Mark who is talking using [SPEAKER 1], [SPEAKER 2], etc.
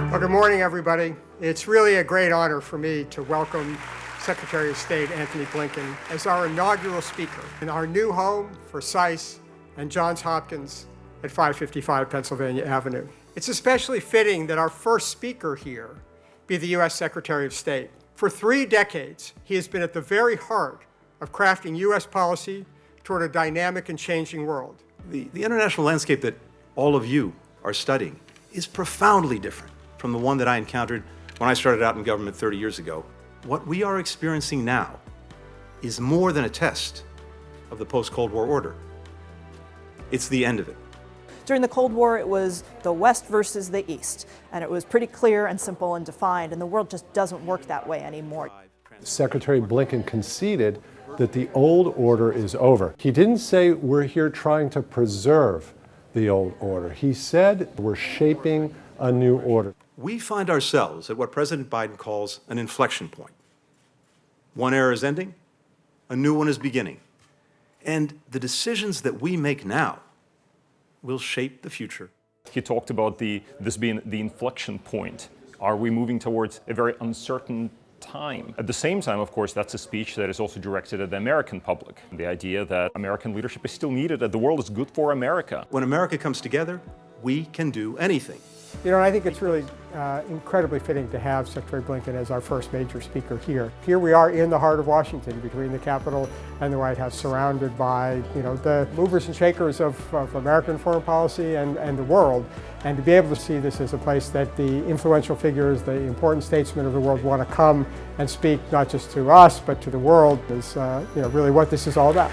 [SPEAKER 1] Well, good morning, everybody. It's really a great honor for me to welcome Secretary of State Antony Blinken as our inaugural speaker in our new home for SAIS and Johns Hopkins at 555 Pennsylvania Avenue. It's especially fitting that our first speaker here be the U.S. Secretary of State. For 3 decades, he has been at the very heart of crafting U.S. policy toward a dynamic and changing world.
[SPEAKER 2] The international landscape that all of you are studying is profoundly different from the one that I encountered when I started out in government 30 years ago. What we are experiencing now is more than a test of the post-Cold War order. It's the end of it.
[SPEAKER 3] During the Cold War, it was the West versus the East, and it was pretty clear and simple and defined, and the world just doesn't work that way anymore.
[SPEAKER 4] Secretary Blinken conceded that the old order is over. He didn't say we're here trying to preserve the old order. He said we're shaping a new order.
[SPEAKER 2] We find ourselves at what President Biden calls an inflection point. One era is ending, a new one is beginning. And the decisions that we make now will shape the future.
[SPEAKER 5] He talked about this being the inflection point. Are we moving towards a very uncertain time? At the same time, of course, that's a speech that is also directed at the American public. The idea that American leadership is still needed, that the world is good for America.
[SPEAKER 2] When America comes together, we can do anything.
[SPEAKER 1] You know, I think it's really incredibly fitting to have Secretary Blinken as our first major speaker here. Here we are in the heart of Washington, between the Capitol and the White House, surrounded by, the movers and shakers of American foreign policy and the world. And to be able to see this as a place that the influential figures, the important statesmen of the world want to come and speak not just to us, but to the world is, really what this is all about.